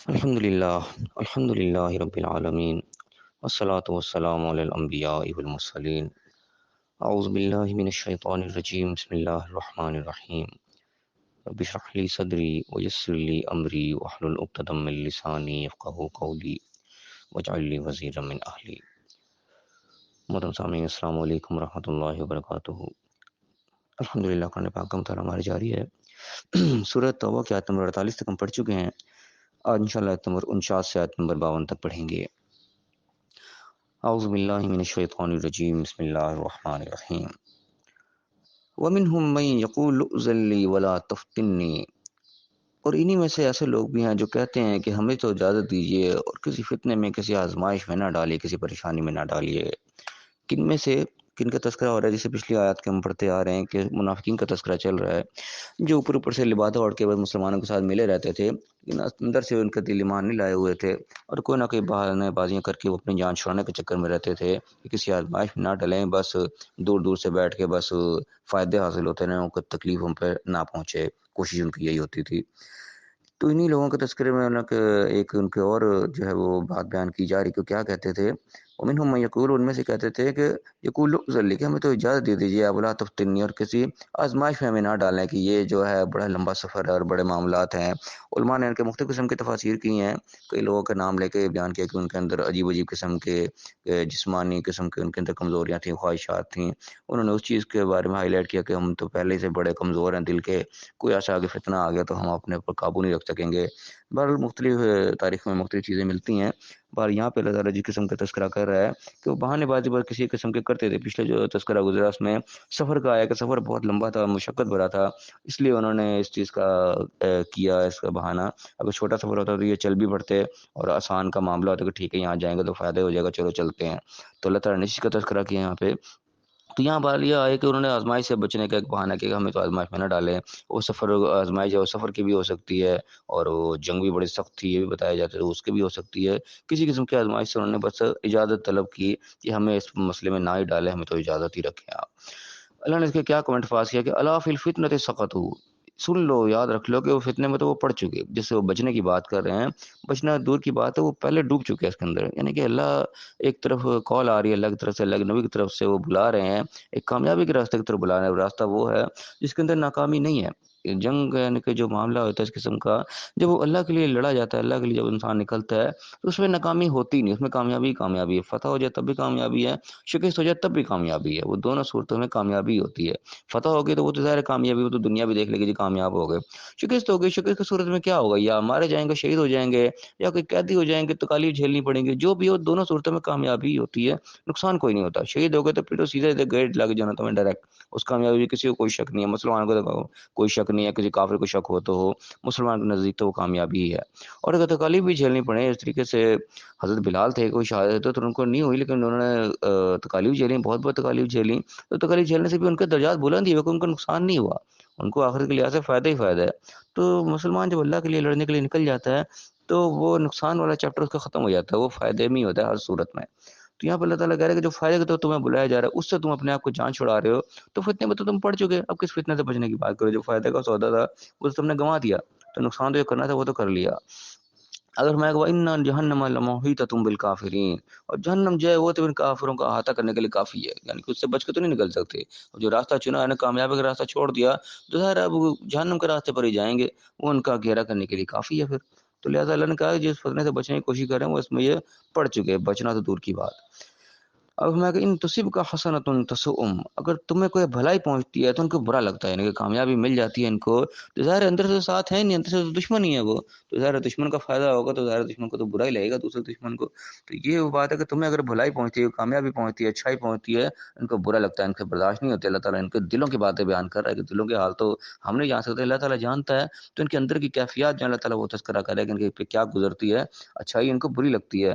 الحمد للہ رب العالمین والصلاة والسلام علی الانبیاء والمرسلین اعوذ باللہ من الشیطان الرجیم بسم اللہ الرحمن الرحیم رب اشرح لی صدری ویسر لی امری واحلل عقدۃ من لسانی یفقہوا قولی واجعل لی وزیرا من اہلی۔ محترم سامعین، السلام علیکم ورحمۃ اللہ وبرکاتہ۔ الحمدللہ قرآن پاک کا مطالعہ ہماری جاری ہے۔ سورۃ توبہ کی آیت نمبر 48 تک ہم پڑھ چکے ہیں۔ آج انشاءاللہ آیت نمبر 49 سے آیت نمبر 52 تک پڑھیں گے۔ اعوذ باللہ من الشیطان الرجیم بسم اللہ الرحمن الرحیم۔ وَمِنْهُمْ مَنْ يَقُولُ ائْذَن لِّي وَلَا تَفْتِنِّي، اور انہی میں سے ایسے لوگ بھی ہیں جو کہتے ہیں کہ ہمیں تو اجازت دیجیے اور کسی فتنے میں، کسی آزمائش میں نہ ڈالیے، کسی پریشانی میں نہ ڈالیے۔ کن میں سے، کن کا تذکرہ ہو رہا ہے؟ جسے پچھلی آیات کے ہم پڑھتے آ رہے ہیں کہ منافقین کا تذکرہ چل رہا ہے، جو اوپر اوپر سے لبادہ اوڑھ کے بس مسلمانوں کے ساتھ ملے رہتے تھے، لیکن اندر سے ان کا دل ایمان نہیں لائے ہوئے تھے، اور کوئی نہ کوئی بہانے بازیاں کر کے وہ اپنی جان چھڑانے کے چکر میں رہتے تھے کہ کسی آزمائش میں نہ ڈلیں، بس دور دور سے بیٹھ کے بس فائدے حاصل ہوتے رہیں، ان کو تکلیف ان پہ نہ پہنچے، کوشش ان کی یہی ہوتی تھی۔ تو انہی لوگوں کے تذکرے میں ایک ان کے اور جو ہے وہ بات بیان کی جا رہی کہ کیا کہتے تھے۔ ومنہم من یقول، ان میں سے کہتے تھے کہ یقول ائذن لی، کہ ہمیں تو اجازت دے دیجیے، ولا تفتنی، اور کسی آزمائش میں ہمیں نہ ڈالیں کہ یہ جو ہے بڑا لمبا سفر ہے اور بڑے معاملات ہیں۔ علماء نے ان کے مختلف قسم کی تفاسیر کی ہیں، کئی لوگوں کے نام لے کے بیان کیا کہ ان کے اندر عجیب عجیب قسم کے جسمانی قسم کے ان کے اندر کمزوریاں تھیں، خواہشات تھیں۔ انہوں نے اس چیز کے بارے میں ہائی لائٹ کیا کہ ہم تو پہلے سے بڑے کمزور ہیں دل کے، کوئی ایسا آگے فتنہ آ گیا تو ہم اپنے اوپر قابو نہیں رکھ سکیں گے۔ بہرحال مختلف تاریخ میں مختلف چیزیں ملتی ہیں، پر یہاں پہ اللہ تعالیٰ جس قسم کا تذکرہ کر رہا ہے کہ وہ بہانے بازی پر کسی قسم کے کرتے تھے۔ پچھلے جو تذکرہ گزرا اس میں سفر کا آیا کہ سفر بہت لمبا تھا، مشقت بھرا تھا، اس لیے انہوں نے اس چیز کا کیا اس کا بہانہ۔ اگر چھوٹا سفر ہوتا تو یہ چل بھی پڑتے، اور آسان کا معاملہ ہوتا کہ ٹھیک ہے یہاں جائیں گے تو فائدہ ہو جائے گا، چلو چلتے ہیں۔ تو اللہ تعالیٰ نے اس کا تذکرہ کیا یہاں پہ۔ تو یہاں بات یہ آئے کہ انہوں نے آزمائش سے بچنے کا ایک بہانہ کیا کہ ہمیں تو آزمائش میں نہ ڈالیں۔ وہ سفر آزمائش ہے، وہ سفر کی بھی ہو سکتی ہے، اور وہ جنگ بھی بڑی سخت تھی، یہ بھی بتایا جاتا ہے، اس کی بھی ہو سکتی ہے۔ کسی قسم کی آزمائش سے انہوں نے بس اجازت طلب کی کہ ہمیں اس مسئلے میں نہ ہی ڈالیں، ہمیں تو اجازت ہی رکھیں آپ۔ اللہ نے اس کے کیا کمنٹ پاس کیا کہ الا فی الفتنۃ سقطوا، سن لو، یاد رکھ لو کہ وہ فتنے میں تو وہ پڑ چکے، جس سے وہ بچنے کی بات کر رہے ہیں، بچنا دور کی بات ہے، وہ پہلے ڈوب چکے ہیں اس کے اندر۔ یعنی کہ اللہ ایک طرف کال آ رہی ہے، اللہ کی طرف سے، اللہ کے نبی کی طرف سے وہ بلا رہے ہیں، ایک کامیابی کے راستے کی طرف بلا رہے ہیں، اور راستہ وہ ہے جس کے اندر ناکامی نہیں ہے۔ جنگ یعنی کہ جو معاملہ ہوتا ہے اس قسم کا، جب وہ اللہ کے لیے لڑا جاتا ہے، اللہ کے لیے جب انسان نکلتا ہے تو اس میں ناکامی ہوتی نہیں، اس میں کامیابی ہی کامیابی ہے۔ فتح ہو جائے تب بھی کامیابی ہے، شکست ہو جائے تب بھی کامیابی ہے، وہ دونوں صورتوں میں کامیابی ہوتی ہے۔ فتح ہوگی تو وہ تو ظاہر کامیابی، وہ تو دنیا بھی دیکھ لے گی جی کامیاب ہو گئے۔ شکست ہوگی، شکست کی صورت میں کیا ہوگا؟ یا مارے جائیں گے، شہید ہو جائیں گے، یا کوئی قیدی ہو جائیں گے، تکالیف جھیلنی پڑیں گی، جو بھی ہو دونوں صورتوں میں کامیابی ہوتی ہے، نقصان کوئی نہیں ہوتا۔ شہید ہو گئے تو پھر تو سیدھے گیٹ لگ جانا تمہیں ڈائریکٹ، اس کامیابی میں کسی کو کوئی شک نہیں ہے، مسلمان کو تو کوئی شک نہیں ہے، کسی کافر کو شک ہو تو ہو، مسلمان کے نزدیک تو وہ کامیابی ہی ہے۔ اور اگر تکالیف بھی جھیلنی پڑے، اس طریقے سے حضرت بلال تھے، کوئی شہادت تو ان کو نہیں ہوئی، لیکن انہوں نے تکالیف جھیلی، بہت بہت تکالیف جھیلی، تو تکالیف جھیلنے سے بھی ان کے درجات بلند ہی ہوئے، ان کا نقصان نہیں ہوا، ان کو آخرت کے لحاظ سے فائدہ ہی فائدہ ہے۔ تو مسلمان جب اللہ کے لیے لڑنے کے لیے نکل جاتا ہے تو وہ نقصان والا چیپٹر اس کا ختم ہو جاتا ہے، وہ فائدے میں ہی ہوتا ہے ہر صورت میں۔ تو یہاں پہ اللہ تعالیٰ کہہ رہے ہیں کہ جو فائدے کے تو تمہیں بلایا جا رہا ہے اس سے تم اپنے آپ کو جان چھڑا رہے ہو، تو فتنے میں تو تم پڑ چکے، اب کس فتنے سے بچنے کی بات کرو؟ جو فائدے کا سودا تھا وہ تو تم نے گنوا دیا، تو نقصان تو جو کرنا تھا وہ تو کر لیا۔ اگر میں کہوں ان جہنم لمحیطۃ بالکافرین، اور جہنم جو ہے وہ تو ان کافروں کا احاطہ کرنے کے لیے کافی ہے، یعنی کہ اس سے بچ کے تو نہیں نکل سکتے۔ اور جو راستہ چنا ہے، کامیابی کا راستہ چھوڑ دیا، تو ظاہر ہے اب وہ جہنم کے راستے پر ہی جائیں گے، وہ ان کا گھیرا کرنے کے لیے کافی ہے پھر۔ تو لہٰذا اللہ نے کہا کہ جس فتنے سے بچنے کی کوشش کریں وہ اس میں یہ پڑ چکے، بچنا تو دور کی بات۔ اب میں کہ ان تصب کا حسنۃ تسؤم، اگر تمہیں کوئی بھلائی پہنچتی ہے تو ان کو برا لگتا ہے، یعنی کہ کامیابی مل جاتی ہے ان کو، تو ظاہر اندر سے ساتھ ہے نہیں، اندر سے تو دشمن ہی ہے وہ، تو ظاہر دشمن کا فائدہ ہوگا تو ظاہر دشمن کو تو برا ہی لگے گا، دوسرے دشمن کو۔ تو یہ وہ بات ہے کہ تمہیں اگر بھلائی پہنچتی ہے، کامیابی پہنچتی ہے، اچھائی پہنچتی ہے، ان کو برا لگتا ہے، ان کے برداشت نہیں ہوتے۔ اللہ تعالیٰ ان کے دلوں کی باتیں بیان کر رہا ہے کہ دلوں کے حال تو ہم نہیں جان سکتے، اللہ تعالیٰ جانتا ہے۔ تو ان کے اندر کی کیفیات جو اللہ تعالیٰ وہ تذکرہ کرے کہ ان کے پہ کیا گزرتی ہے، اچھائی ان کو بری لگتی ہے۔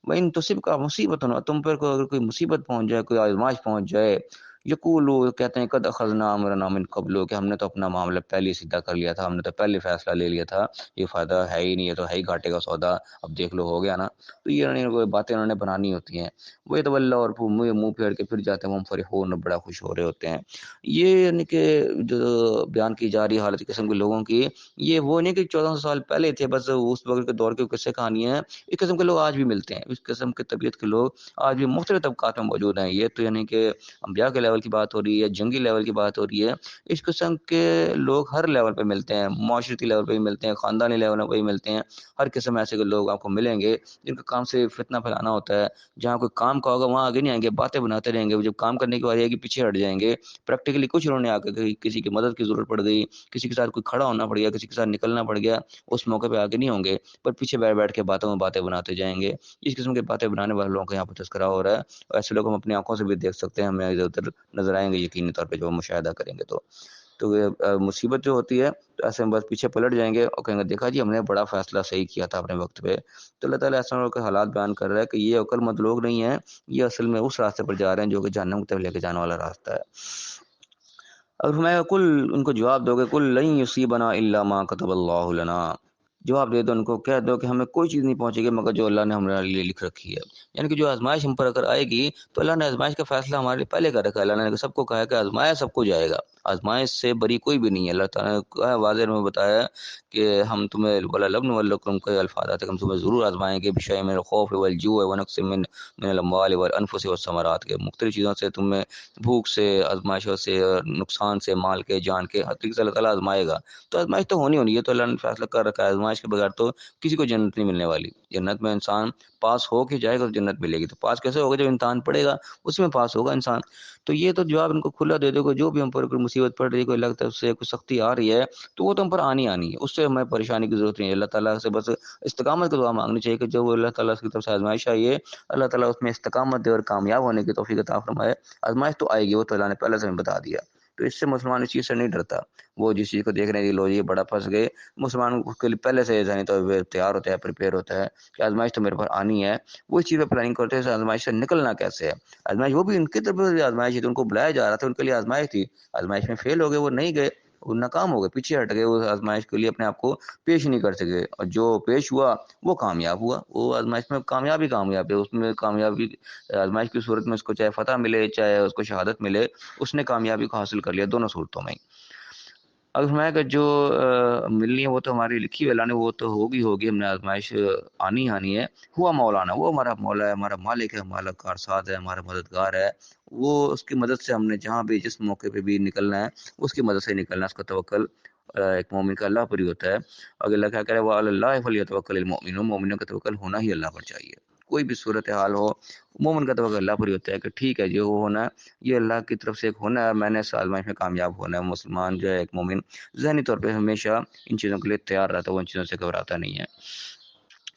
وَإِن تُصِبْكَ مُصِيبَةٌ، تم پر اگر کوئی مصیبت پہنچ جائے، کوئی آزمائش پہنچ جائے، یقولو کہتے ہیں قد اخذنا امرنا من قبل کہ ہم نے تو اپنا معاملہ پہلے سیدھا کر لیا تھا، ہم نے تو پہلے فیصلہ لے لیا تھا، یہ فائدہ ہے ہی نہیں، یہ تو ہے ہی گھاٹے کا سودا، اب دیکھ لو ہو گیا نا۔ تو یہ باتیں انہوں نے بنانی ہوتی ہیں، وہ تو اللہ اور منہ پھیر کے پھر جاتے ہیں، ہم فرحون بڑا خوش ہو رہے ہوتے ہیں۔ یہ یعنی کہ جو بیان کی جا رہی حالت قسم کے لوگوں کی، یہ وہ نہیں کہ 1400 سال پہلے تھے بس اس وقت کے دور کے قصے کہانیاں ہیں، اس قسم کے لوگ آج بھی ملتے ہیں، اس قسم کے طبیعت کے لوگ آج بھی مختلف طبقات میں موجود ہیں۔ یہ تو یعنی کہ انبیاء کے لیول کی بات ہو رہی ہے، جنگی لیول کی بات ہو رہی ہے، اس قسم کے لوگ ہر لیول پہ ملتے ہیں، معاشرتی لیول پہ بھی ملتے ہیں، خاندانی لیول پہ بھی ملتے ہیں، ہر قسم ایسے کے لوگ آپ کو ملیں گے جن کا کام سے فتنہ پھیلانا ہوتا ہے۔ جہاں کوئی کام کا ہوگا وہاں آگے نہیں آئیں گے، باتیں بناتے رہیں گے، جب کام کرنے کی باری آئے گی پیچھے ہٹ جائیں گے۔ پریکٹیکلی کچھ انہوں نے آ کے کسی کی مدد کی ضرورت پڑ گئی، کسی کے ساتھ کوئی کھڑا ہونا پڑ گیا، کسی کے ساتھ نکلنا پڑ گیا، اس موقع پہ آگے نہیں ہوں گے، پر پیچھے بیٹھ کے باتوں میں باتیں بناتے جائیں گے۔ اس قسم کے باتیں بنانے والے لوگوں کا یہاں پر تذکرہ ہو رہا ہے، اور ایسے لوگ ہم اپنی آنکھوں سے بھی دیکھ سکتے ہیں، ہمیں ادھر ادھر نظر آئیں گے یقینی طور پہ جب ہم مشاہدہ کریں گے۔ تو مصیبت جو ہوتی ہے تو ایسے میں بس پیچھے پلٹ جائیں گے اور کہیں گے دیکھا جی ہم نے بڑا فیصلہ صحیح کیا تھا اپنے وقت پہ۔ تو اللہ تعالیٰ ایسے لوگوں کے حالات بیان کر رہا ہے کہ یہ عقل مند لوگ نہیں ہیں، یہ اصل میں اس راستے پر جا رہے ہیں جو کہ جہنم کی طرف لے کے جانے والا راستہ ہے۔ اور فرمایا کل، ان کو جواب دو گے کل لن یصیبنا الا ما كتب اللہ لنا، جواب دے دو ان کو، کہہ دو کہ ہمیں کوئی چیز نہیں پہنچے گی مگر جو اللہ نے ہمارے لیے لکھ رکھی ہے۔ یعنی کہ جو آزمائش ہم پر اگر آئے گی تو اللہ نے آزمائش کا فیصلہ ہمارے لیے پہلے کر رکھا ہے، اللہ نے سب کو کہا ہے کہ آزمایا سب کو جائے گا، آزمائش سے بری کوئی بھی نہیں ہے۔ اللہ تعالیٰ نے کہا واضح میں بتایا کہ ہم تمہیں وَلَنَبْلُوَنَّكُمْ کے الفاظ آتے کہ ہم تمہیں ضرور آزمائیں گے، بِشَيْءٍ مِّنَ الْخَوْفِ وَالْجُوعِ وَنَقْصٍ مِّنَ الْأَمْوَالِ وَالْأَنفُسِ وَالثَّمَرَاتِ کے مختلف چیزوں سے تمہیں بھوک سے، آزمائشوں سے، نقصان سے، مال کے، جان کے، ہر طریقے سے اللہ تعالیٰ آزمائے گا۔ تو آزمائش تو ہونی ہے، تو اللہ نے فیصلہ کر رکھا ہے، آزمائش کے بغیر تو کسی کو جنت نہیں ملنے والی۔ جنت میں انسان پاس ہو کے جائے گا تو جنت ملے گی، تو پاس کیسے ہوگا؟ جب امتحان پڑے گا اس میں پاس ہوگا انسان۔ تو یہ تو جواب ان کو کھلا دے دو کہ جو بھی ہم پر کوئی مصیبت پڑ رہی ہے، کوئی لگتا ہے اس سے کوئی سختی آ رہی ہے تو وہ تو ہم پر آنی ہے، اس سے ہمیں پریشانی کی ضرورت نہیں ہے۔ اللہ تعالیٰ سے بس استقامت کی دعا مانگنی چاہیے کہ جو اللہ تعالیٰ کی طرف سے آزمائش آئی ہے اللہ تعالیٰ اس میں استقامت دے اور کامیاب ہونے کی توفیق عطا فرمائے۔ آزمائش تو آئے گی، وہ تو اللہ نے پہلے سے ہمیں بتا دیا، تو اس سے مسلمان اس چیز سے نہیں ڈرتا۔ وہ جس چیز کو دیکھ رہے ہیں لو یہ بڑا پھنس گئے، مسلمان اس کے لیے پہلے سے ذہنی طور پہ تیار ہوتا ہے، پریپیئر ہوتا ہے کہ آزمائش تو میرے پر آنی ہے، وہ اس چیز پہ پلاننگ کرتے ہیں آزمائش سے نکلنا کیسے ہے۔ آزمائش وہ بھی ان کی طرف سے آزمائش تھی، ان کو بلایا جا رہا تھا، ان کے لیے آزمائش تھی، آزمائش میں فیل ہو گئے، وہ نہیں گئے، وہ ناکام ہو گئے، پیچھے ہٹ گئے، وہ آزمائش کے لیے اپنے آپ کو پیش نہیں کر سکے، اور جو پیش ہوا وہ کامیاب ہوا، وہ آزمائش میں کامیاب ہے، اس میں کامیابی آزمائش کی صورت میں اس کو چاہے فتح ملے چاہے اس کو شہادت ملے، اس نے کامیابی کو حاصل کر لیا دونوں صورتوں میں۔ اب فرمایا کہ جو ملنی ہے وہ تو ہماری لکھی ہوئی اللہ نے، وہ تو ہوگی، ہم نے آزمائش آنی ہے۔ ہوا مولانا، وہ ہمارا مولا ہے، ہمارا مالک ہے، ہمارا کارساز ہے، ہمارا مددگار ہے، وہ اس کی مدد سے ہم نے جہاں بھی جس موقع پہ بھی نکلنا ہے اس کی مدد سے نکلنا ہے۔ اس کا توکل ایک مومن کا اللہ پر ہی ہوتا ہے، اگر اللہ کیا کرے وَعَلَى اللَّهِ فَلْيَتَوَكَّلِ الْمُؤْمِنُونَ، مومنوں کا توکل ہونا ہی اللہ پر چاہیے، کوئی بھی صورتحال ہو مومن کا توکل اللہ پر ہی ہوتا ہے کہ ٹھیک ہے جو ہونا ہے یہ اللہ کی طرف سے ایک ہونا ہے، میں نے اس آزمائش میں کامیاب ہونا ہے۔ مسلمان جو ہے ایک مومن ذہنی طور پہ ہمیشہ ان چیزوں کے لیے تیار رہتا ہے، وہ ان چیزوں سے گھبراتا نہیں ہے۔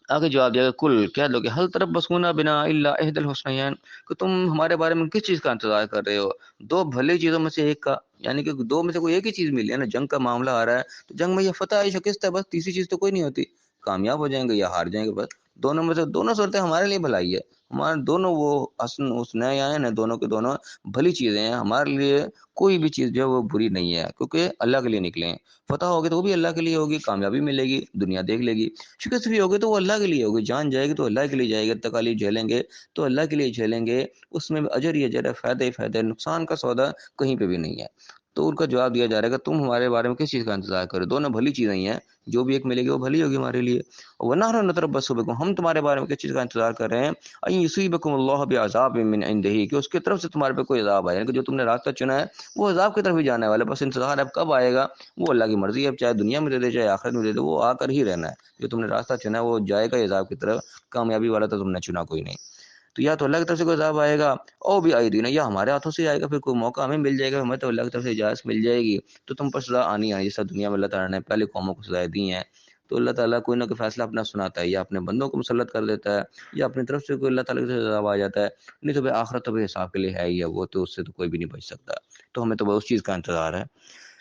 آگے جواب دیا کہ کل کہہ دو کہ حل تربصون بنا الا احد الحسنیین، کہ تم ہمارے بارے میں کس چیز کا انتظار کر رہے ہو؟ دو بھلی چیزوں میں سے ایک کا، یعنی کہ دو میں سے کوئی ایک ہی چیز ملی ہے نا، جنگ کا معاملہ آ رہا ہے تو جنگ میں یہ فتح شکست ہے، بس تیسری چیز تو کوئی نہیں ہوتی، کامیاب ہو جائیں گے یا ہار جائیں گے، بس دونوں میں سے دونوں صورتیں ہمارے لیے بھلائی ہے، ہمارے دونوں وہ حسن اس نئے آئے ہیں، دونوں کے دونوں بھلی چیزیں ہیں ہمارے لیے، کوئی بھی چیز جو ہے وہ بری نہیں ہے کیونکہ اللہ کے لیے نکلے ہیں۔ فتح ہوگی تو وہ بھی اللہ کے لیے ہوگی، کامیابی ملے گی، دنیا دیکھ لے گی، شکست بھی ہوگی تو وہ اللہ کے لیے ہوگی، جان جائے گی تو اللہ کے لیے جائے گی، تکالیف جھیلیں گے تو اللہ کے لیے جھیلیں گے، اس میں اجر ہی اجر ہے، فائدہ ہی فائدہ ہے، نقصان کا سودا کہیں پہ بھی نہیں ہے۔ تو ان کا جواب دیا جا رہا ہے کہ تم ہمارے بارے میں کس چیز کا انتظار کرو، دونوں بھلی چیزیں ہی ہیں، جو بھی ایک ملے گی وہ بھلی ہوگی ہمارے لیے۔ وَنَحْنُ نَتَرَبَّصُ بِكُمْ، ہم تمہارے بارے میں کس چیز کا انتظار کر رہے ہیں، أَن يُصِيبَكُمُ اللَّهُ بِعَذَابٍ مِّنْ عِندِهِ، کہ اس کی طرف سے تمہارے پہ کوئی عذاب آئے، یعنی کہ جو تم نے راستہ چنا ہے وہ عذاب کی طرف ہی جانے والا ہے، بس انتظار ہے اب کب آئے گا، وہ اللہ کی مرضی ہے، اب چاہے دنیا میں دے دے چاہے آخرت میں دے دے، وہ آ کر ہی رہنا ہے، جو تم نے راستہ چنا ہے وہ جائے گا عذاب کی طرف، کامیابی والا تو تم نے چنا کوئی نہیں۔ تو یا تو اللہ کی طرف سے کوئی عذاب آئے گا او بھی آئی دینا، یا ہمارے ہاتھوں سے آئے گا، پھر کوئی موقع ہمیں مل جائے گا، ہمیں تو اللہ کی طرف سے اجازت مل جائے گی تو تم پر سزا آنی ہے، جیسا دنیا میں اللہ تعالیٰ نے پہلے قوموں کو سزائیں دی ہیں۔ تو اللہ تعالیٰ کوئی نہ کوئی فیصلہ اپنا سناتا ہے، یا اپنے بندوں کو مسلط کر دیتا ہے، یا اپنی طرف سے کوئی اللہ تعالیٰ کی عذاب آ جاتا ہے، نہیں تو بھائی آخرت تو بھی حساب کے لیے ہے ہی ہے، وہ تو اس سے تو کوئی بھی نہیں بچ سکتا، تو ہمیں تو بس اس چیز کا انتظار ہے۔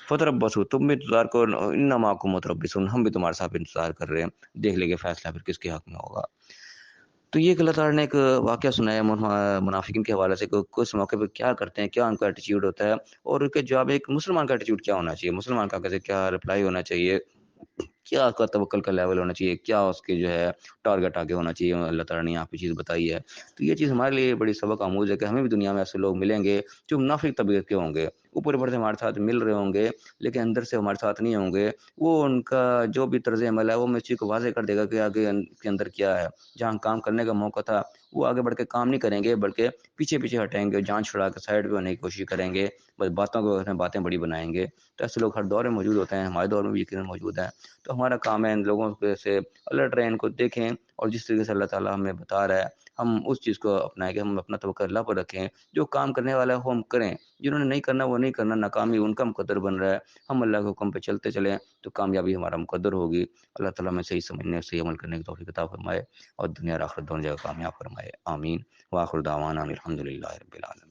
فتربصوا، تم بھی انتظار کرو، انا معکم متربصون، ہم بھی تمہارے ساتھ انتظار کر رہے ہیں، دیکھ لیں گے فیصلہ پھر کس کے حق میں ہوگا۔ تو یہ کہ اللہ تعالیٰ نے ایک واقعہ سنایا منافقین کے حوالے سے کہ کس موقع پہ کیا کرتے ہیں، کیا ان کا ایٹیٹیوڈ ہوتا ہے، اور کہ جواب ایک مسلمان کا ایٹیٹیوڈ کیا ہونا چاہیے، مسلمان کا کیسے کیا رپلائی ہونا چاہیے، کیا اس کا توکل کا لیول ہونا چاہیے، کیا اس کی جو ہے ٹارگٹ آگے ہونا چاہیے، اللہ تعالیٰ نے یہاں پہ چیز بتائی ہے۔ تو یہ چیز ہمارے لیے بڑی سبق آموز ہے کہ ہمیں بھی دنیا میں ایسے لوگ ملیں گے جو منافق طبیعت کے ہوں گے، اوپر اوپر سے ہمارے ساتھ مل رہے ہوں گے لیکن اندر سے ہمارے ساتھ نہیں ہوں گے۔ وہ ان کا جو بھی طرز عمل ہے وہ میں اس چیز کو واضح کر دے گا کہ آگے ان کے اندر کیا ہے، جہاں کام کرنے کا موقع تھا وہ آگے بڑھ کے کام نہیں کریں گے بلکہ پیچھے پیچھے ہٹیں گے، جان چھڑا کے سائڈ پہ ہونے کی کوشش کریں گے، بس باتوں کو باتیں بڑی بنائیں گے۔ تو ایسے لوگ ہر دور میں موجود ہوتے ہیں، ہمارے دور میں بھی یقیناً موجود ہیں۔ تو ہمارا کام ہے ان لوگوں سے الرٹ رہیں، ان کو دیکھیں، اور جس طریقے سے اللہ تعالیٰ ہمیں بتا رہا ہے ہم اس چیز کو اپنائیں کہ ہم اپنا توکل اللہ پر رکھیں، جو کام کرنے والا ہے وہ ہم کریں، جنہوں نے نہیں کرنا وہ نہیں کرنا، ناکامی ان کا مقدر بن رہا ہے، ہم اللہ کے حکم پہ چلتے چلیں تو کامیابی ہمارا مقدر ہوگی۔ اللہ تعالیٰ ہمیں صحیح سمجھنے صحیح عمل کرنے کی توفیق عطا فرمائے اور دنیا اور آخرت دونوں جگہ کامیاب فرمائے، آمین۔ وآخر دعوانا الحمد للہ رب العالمین۔